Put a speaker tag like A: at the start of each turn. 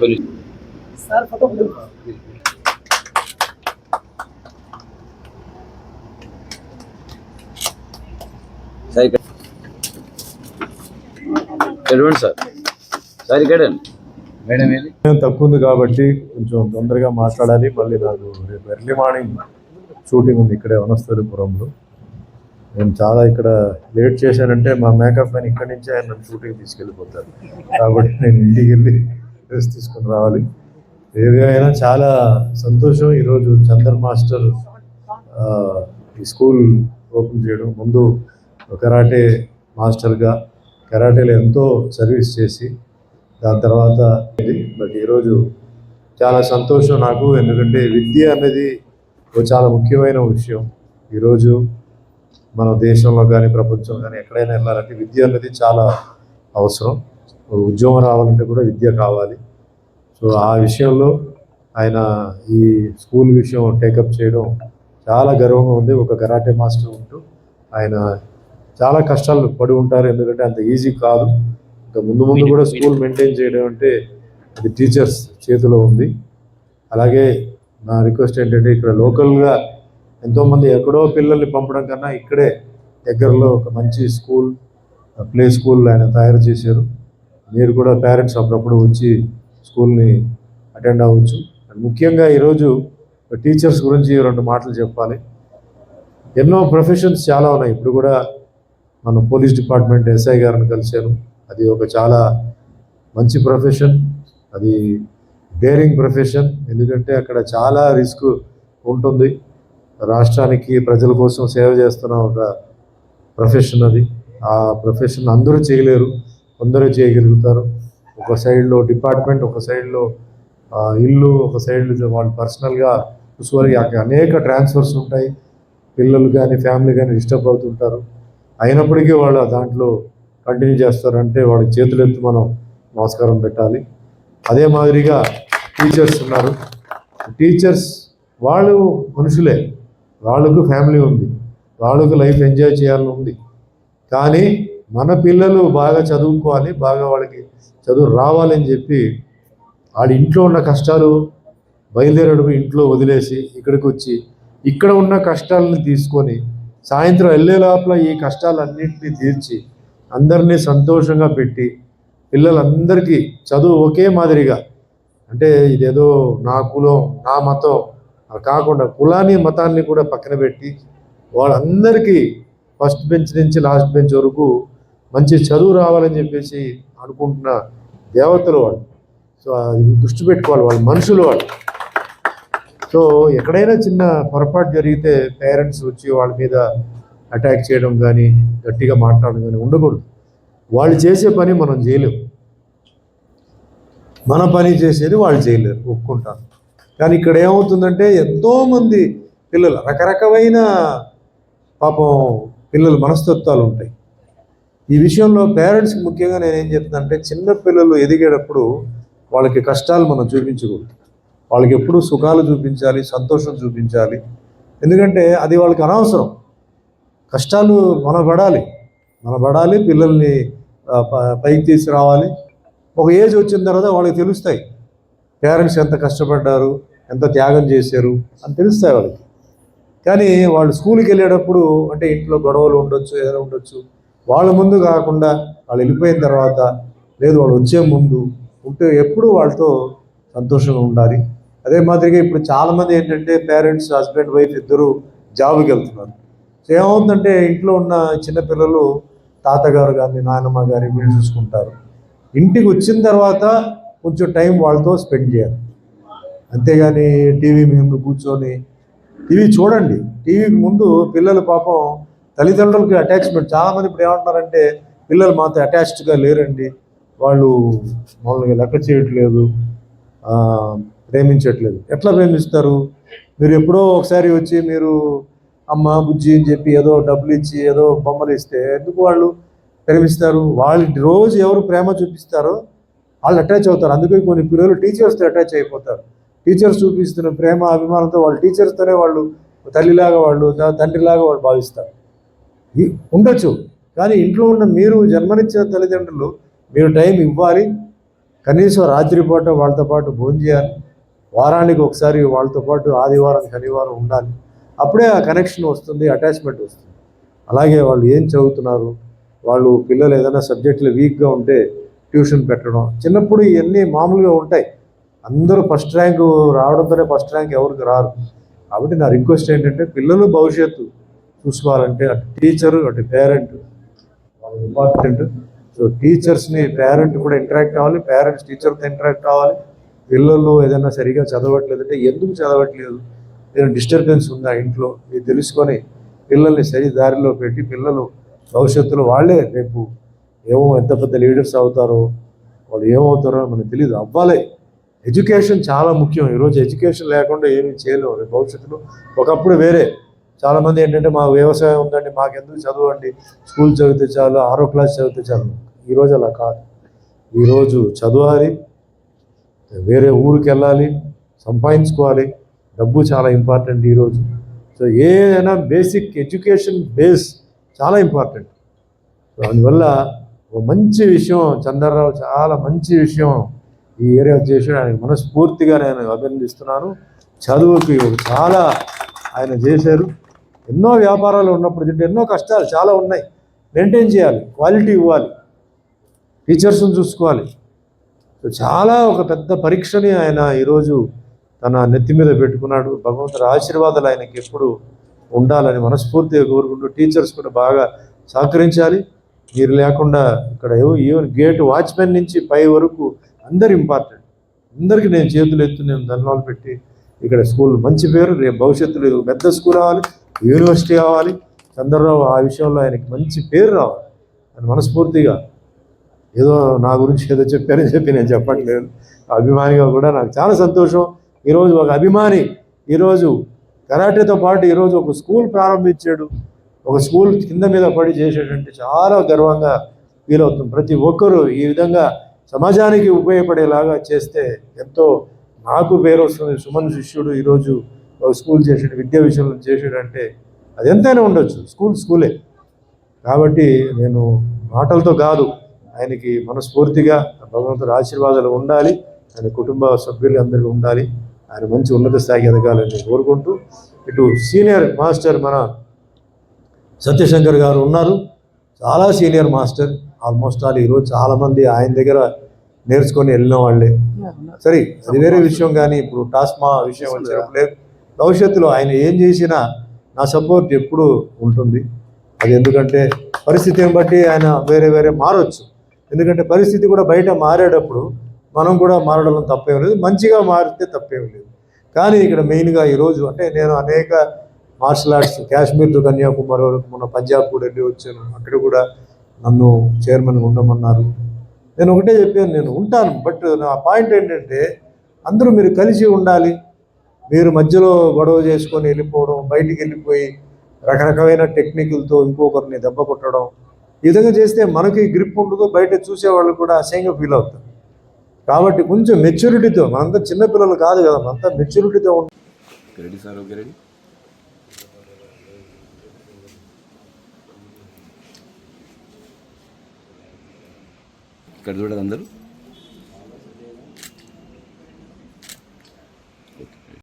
A: Sir photo
B: madam తక్కువ ఉంది కాబట్టి కొంచెం తొందరగా మాట్లాడాలి. మళ్ళీ నాకు రేపు ఎర్లీ మార్నింగ్ షూటింగ్ ఉంది ఇక్కడే వనస్థలిపురంలో. నేను చాలా ఇక్కడ లేట్ చేశానంటే మా మేకప్ మ్యాన్ ఇక్కడి నుంచే ఆయన షూటింగ్ తీసుకెళ్ళిపోతారు. కాబట్టి నేను ఇంటికి వెళ్ళి డ్రెస్ తీసుకుని రావాలి. ఏదైనా చాలా సంతోషం ఈరోజు చందర్ మాస్టర్ ఈ స్కూల్ ఓపెన్ చేయడం. ముందు కరాటే మాస్టర్గా కరాటేలో ఎంతో సర్వీస్ చేసి దాని తర్వాత బట్ ఈరోజు చాలా సంతోషం నాకు. ఎందుకంటే విద్య అనేది చాలా ముఖ్యమైన విషయం. ఈరోజు మన దేశంలో కానీ ప్రపంచంలో కానీ ఎక్కడైనా వెళ్ళాలంటే విద్య అనేది చాలా అవసరం. ఉద్యోగం రావాలంటే కూడా విద్య కావాలి. సో ఆ విషయంలో ఆయన ఈ స్కూల్ విషయం టేకప్ చేయడం చాలా గర్వంగా ఉంది. ఒక కరాటే మాస్టర్ ఉంటూ ఆయన చాలా కష్టాలు పడి ఉంటారు. ఎందుకంటే అంత ఈజీ కాదు. ఇంకా ముందు ముందు కూడా స్కూల్ మెయింటైన్ చేయడం అంటే అది టీచర్స్ చేతిలో ఉంది. అలాగే నా రిక్వెస్ట్ ఏంటంటే ఇక్కడ లోకల్గా ఎంతోమంది ఎక్కడో పిల్లల్ని పంపడం కన్నా ఇక్కడే దగ్గరలో ఒక మంచి స్కూల్ ప్లే స్కూల్ ఆయన తయారు చేశారు. మీరు కూడా పేరెంట్స్ అప్పుడప్పుడు వచ్చి స్కూల్ని అటెండ్ అవ్వచ్చు. ముఖ్యంగా ఈరోజు టీచర్స్ గురించి 2 మాటలు చెప్పాలి. ఎన్నో ప్రొఫెషన్స్ చాలా ఉన్నాయి. ఇప్పుడు కూడా మన పోలీస్ డిపార్ట్మెంట్ ఎస్ఐ గారిని కలిశాను. అది ఒక చాలా మంచి ప్రొఫెషన్. అది డేరింగ్ ప్రొఫెషన్. ఎందుకంటే అక్కడ చాలా రిస్క్ ఉంటుంది. రాష్ట్రానికి ప్రజల కోసం సేవ చేస్తున్న ఒక ప్రొఫెషన్ అది. ఆ ప్రొఫెషన్ అందరూ చేయలేరు, కొందరు చేయగలుగుతారు. ఒక సైడ్లో డిపార్ట్మెంట్, ఒక సైడ్లో ఇల్లు, ఒక సైడ్లో వాళ్ళు పర్సనల్గా చూసుకోవాలి. అనేక ట్రాన్స్ఫర్స్ ఉంటాయి. పిల్లలు కానీ ఫ్యామిలీ కానీ డిస్టర్బ్ అవుతుంటారు. అయినప్పటికీ వాళ్ళు దాంట్లో కంటిన్యూ చేస్తారంటే వాళ్ళకి చేతులెత్తి మనం నమస్కారం పెట్టాలి. అదే మాదిరిగా టీచర్స్ ఉన్నారు. టీచర్స్ వాళ్ళు మనుషులే, వాళ్ళకు ఫ్యామిలీ ఉంది, వాళ్ళకు లైఫ్ ఎంజాయ్ చేయాలని ఉంది. కానీ మన పిల్లలు బాగా చదువుకోవాలి, బాగా వాళ్ళకి చదువు రావాలని చెప్పి వాళ్ళ ఇంట్లో ఉన్న కష్టాలు బయలుదేరడం ఇంట్లో వదిలేసి ఇక్కడికి వచ్చి ఇక్కడ ఉన్న కష్టాలను తీసుకొని సాయంత్రం వెళ్ళే లోపల ఈ కష్టాలన్నింటినీ తీర్చి అందరినీ సంతోషంగా పెట్టి పిల్లలందరికీ చదువు ఒకే మాదిరిగా, అంటే ఇదేదో నా కులం నా మతం కాకుండా కులాన్ని మతాన్ని కూడా పక్కన పెట్టి వాళ్ళందరికీ ఫస్ట్ బెంచ్ నుంచి లాస్ట్ బెంచ్ వరకు మంచి చదువు రావాలని చెప్పేసి అనుకుంటున్న దేవతలు వాళ్ళు. సో అది దృష్టి పెట్టుకోవాలి, వాళ్ళు మనుషులు వాళ్ళు. సో ఎక్కడైనా చిన్న పొరపాటు జరిగితే పేరెంట్స్ వచ్చి వాళ్ళ మీద అటాక్ చేయడం కానీ గట్టిగా మాట్లాడడం కానీ ఉండకూడదు. వాళ్ళు చేసే పని మనం చేయలేము, మన పని చేసేది వాళ్ళు చేయలేరు, ఒప్పుకుంటాను. కానీ ఇక్కడ ఏమవుతుందంటే ఎంతోమంది పిల్లలు రకరకమైన పాపం పిల్లలు మనస్తత్వాలు ఉంటాయి. ఈ విషయంలో పేరెంట్స్కి ముఖ్యంగా నేనేం చెప్తానంటే చిన్న పిల్లలు ఎదిగేటప్పుడు వాళ్ళకి కష్టాలు మనం చూపించకూడదు. వాళ్ళకి ఎప్పుడూ సుఖాలు చూపించాలి, సంతోషం చూపించాలి. ఎందుకంటే అది వాళ్ళకి అనవసరం. కష్టాలు మన పడాలి, పిల్లల్ని పైకి తీసుకురావాలి. ఒక ఏజ్ వచ్చిన తర్వాత వాళ్ళకి తెలుస్తాయి పేరెంట్స్ ఎంత కష్టపడ్డారు, ఎంత త్యాగం చేశారు అని తెలుస్తాయి వాళ్ళకి. కానీ వాళ్ళు స్కూల్కి వెళ్ళేటప్పుడు అంటే ఇంట్లో గొడవలు ఉండొచ్చు, ఏదైనా ఉండొచ్చు. వాళ్ళ ముందు కాకుండా వాళ్ళు వెళ్ళిపోయిన తర్వాత, లేదు వాళ్ళు వచ్చే ముందు ఉంటే ఎప్పుడు వాళ్ళతో సంతోషంగా ఉండాలి. అదే మాదిరిగా ఇప్పుడు చాలామంది ఏంటంటే పేరెంట్స్ హస్బెండ్ వైఫ్ ఇద్దరు జాబ్కి వెళ్తున్నారు. సో ఏమవుతుందంటే ఇంట్లో ఉన్న చిన్నపిల్లలు తాతగారు కానీ నాయనమ్మ గారి వీళ్ళు చూసుకుంటారు. ఇంటికి వచ్చిన తర్వాత కొంచెం టైం వాళ్ళతో స్పెండ్ చేయాలి. అంతేగాని టీవీ ముందు కూర్చొని టీవీ చూడండి. టీవీకి ముందు పిల్లలు పాపం తల్లిదండ్రులకి అటాచ్మెంట్ చాలామంది ఇప్పుడు ఏమంటున్నారంటే పిల్లలు మాతో అటాచ్డ్గా లేరండి, వాళ్ళు మామూలుగా లెక్క చేయట్లేదు, ప్రేమించట్లేదు. ఎట్లా ప్రేమిస్తారు? మీరు ఎప్పుడో ఒకసారి వచ్చి మీరు అమ్మ బుజ్జి అని చెప్పి ఏదో డబ్బులు ఇచ్చి ఏదో బొమ్మలు ఇస్తే ఎందుకు వాళ్ళు ప్రేమిస్తారు? వాళ్ళు రోజు ఎవరు ప్రేమ చూపిస్తారో వాళ్ళు అటాచ్ అవుతారు. అందుకే కొన్ని పిల్లలు టీచర్స్తో అటాచ్ అయిపోతారు. టీచర్స్ చూపిస్తున్న ప్రేమ అభిమానంతో వాళ్ళు టీచర్స్తోనే వాళ్ళు తల్లిలాగా వాళ్ళు తండ్రిలాగా వాళ్ళు భావిస్తారు. ఉండొచ్చు. కానీ ఇంట్లో ఉన్న మీరు జన్మనిచ్చిన తల్లిదండ్రులు మీరు టైం ఇవ్వాలి. కనీసం రాత్రిపూట వాళ్ళతో పాటు భోజనం చేయాలి, వారానికి ఒకసారి వాళ్ళతో పాటు ఆదివారం శనివారం ఉండాలి. అప్పుడే ఆ కనెక్షన్ వస్తుంది, అటాచ్మెంట్ వస్తుంది. అలాగే వాళ్ళు ఏం చదువుతున్నారు, వాళ్ళు పిల్లలు ఏదైనా సబ్జెక్టులు వీక్గా ఉంటే ట్యూషన్ పెట్టడం, చిన్నప్పుడు ఇవన్నీ మామూలుగా ఉంటాయి. అందరూ ఫస్ట్ ర్యాంకు రావడంతోనే ఫస్ట్ ర్యాంక్ ఎవరికి రారు. కాబట్టి నా రిక్వెస్ట్ ఏంటంటే పిల్లలు భవిష్యత్తు చూసుకోవాలంటే అటు టీచరు అటు పేరెంట్ వాళ్ళు ఇంపార్టెంట్. సో టీచర్స్ని పేరెంట్ కూడా ఇంటరాక్ట్ అవ్వాలి, పేరెంట్స్ టీచర్తో ఇంటరాక్ట్ అవ్వాలి. పిల్లలు ఏదైనా సరిగా చదవట్లేదంటే ఎందుకు చదవట్లేదు, ఏదైనా డిస్టర్బెన్స్ ఉందా ఇంట్లో ఇది తెలుసుకొని పిల్లల్ని సరి దారిలో పెట్టి పిల్లలు భవిష్యత్తులో వాళ్ళే రేపు ఏమో ఎంత పెద్ద లీడర్స్ అవుతారో, వాళ్ళు ఏమవుతారో మనకు తెలియదు. అవ్వాలి. ఎడ్యుకేషన్ చాలా ముఖ్యం. ఈరోజు ఎడ్యుకేషన్ లేకుండా ఏమీ చేయలేము రేపు భవిష్యత్తులో. ఒకప్పుడు వేరే చాలామంది ఏంటంటే మాకు వ్యవసాయం ఉందండి, మాకెందుకు చదవండి, స్కూల్ చదివితే చాలు, 6వ క్లాస్ చదివితే చాలు. ఈరోజు అలా కాదు. ఈరోజు చదవాలి, వేరే ఊరికి వెళ్ళాలి, సంపాదించుకోవాలి, డబ్బు చాలా ఇంపార్టెంట్ ఈరోజు. సో ఏదైనా బేసిక్ ఎడ్యుకేషన్ బేస్ చాలా ఇంపార్టెంట్. అందువల్ల ఒక మంచి విషయం చంద్రరావు, చాలా మంచి విషయం ఈ ఏరియా చేసాడు. ఆయన మనస్ఫూర్తిగా నేను అభినందిస్తున్నాను. చదువుకి చాలా ఆయన చేశారు. ఎన్నో వ్యాపారాలు ఉన్నప్పుడు తింటే ఎన్నో కష్టాలు చాలా ఉన్నాయి, మెయింటైన్ చేయాలి, క్వాలిటీ ఇవ్వాలి, టీచర్స్ని చూసుకోవాలి. సో చాలా ఒక పెద్ద పరీక్షని ఆయన ఈరోజు తన నెత్తి మీద పెట్టుకున్నాడు. భగవంతుడి ఆశీర్వాదాలు ఆయనకి ఎప్పుడు ఉండాలని మనస్ఫూర్తిగా కోరుకుంటూ టీచర్స్ కూడా బాగా సహకరించాలి. మీరు లేకుండా ఇక్కడ ఈవెన్ గేట్ వాచ్మెన్ నుంచి పై వరకు అందరు ఇంపార్టెంట్. అందరికీ నేను చేతులు ఎత్తు నేను ధన్యవాదాలు పెట్టి ఇక్కడ స్కూల్ మంచి పేరు, రేపు భవిష్యత్తులో ఇది పెద్ద స్కూల్ అవ్వాలి, యూనివర్సిటీ అవ్వాలి. చంద్రరావు ఆ విషయంలో ఆయనకి మంచి పేరు రావాలి అని మనస్ఫూర్తిగా, ఏదో నా గురించి ఏదో చెప్పారని చెప్పి నేను చెప్పట్లేదు, అభిమానిగా కూడా నాకు చాలా సంతోషం. ఈరోజు ఒక అభిమాని ఈరోజు కరాటేతో పాటు ఈరోజు ఒక స్కూల్ ప్రారంభించాడు, ఒక స్కూల్ కింద మీద పడి చేసేటంటే చాలా గర్వంగా ఫీల్ అవుతుంది. ప్రతి ఒక్కరూ ఈ విధంగా సమాజానికి ఉపయోగపడేలాగా చేస్తే ఎంతో నాకు పేరు వస్తుంది. సుమన్ శిష్యుడు ఈరోజు ఒక స్కూల్ చేసాడు, విద్యా విషయంలో చేసాడంటే అది ఎంతైనా ఉండొచ్చు, స్కూలే. కాబట్టి నేను మాటలతో కాదు, ఆయనకి మనస్ఫూర్తిగా భగవంతుడి ఆశీర్వాదాలు ఉండాలి, ఆయన కుటుంబ సభ్యులు అందరికీ ఉండాలి, ఆయన మంచి ఉన్నత స్థాయికి ఎదగాలని కోరుకుంటూ, ఇటు సీనియర్ మాస్టర్ మన సత్యశంకర్ గారు ఉన్నారు, చాలా సీనియర్ మాస్టర్. ఆల్మోస్ట్ ఆల్ ఈరోజు చాలామంది ఆయన దగ్గర నేర్చుకొని వెళ్ళిన వాళ్ళే. సరే అది వేరే విషయం, కానీ ఇప్పుడు టాస్మా విషయం వచ్చినప్పుడు భవిష్యత్తులో ఆయన ఏం చేసినా నా సపోర్ట్ ఎప్పుడు ఉంటుంది. అది ఎందుకంటే పరిస్థితిని బట్టి ఆయన వేరే మారొచ్చు. ఎందుకంటే పరిస్థితి కూడా బయట మారేటప్పుడు మనం కూడా మారడం తప్పేం లేదు, మంచిగా మారితే తప్పేం లేదు. కానీ ఇక్కడ మెయిన్గా ఈరోజు అంటే నేను అనేక martial arts Kashmir to Kanyakumari వరకు మొన్న పంజాబ్ కూడా వెళ్ళి వచ్చాను. అక్కడ కూడా నన్ను చైర్మన్ ఉండమన్నారు. నేను ఒకటే చెప్పాను, నేను ఉంటాను. బట్ నా పాయింట్ ఏంటంటే అందరూ మీరు కలిసి ఉండాలి. మీరు మధ్యలో గొడవ చేసుకొని వెళ్ళిపోవడం, బయటికి వెళ్ళిపోయి రకరకమైన టెక్నిక్లతో ఇంకొకరిని దెబ్బ కొట్టడం, ఈ విధంగా చేస్తే మనకి గ్రిప్ ఉండదు, బయట చూసేవాళ్ళు కూడా అసహ్యంగా ఫీల్ అవుతారు. కాబట్టి కొంచెం మెచ్యూరిటీతో, మనంతా చిన్నపిల్లలు కాదు కదా, మనంతా మెచ్యూరిటీతో ఉంటుంది.
A: ఇక్కడ చూడదు అందరూ.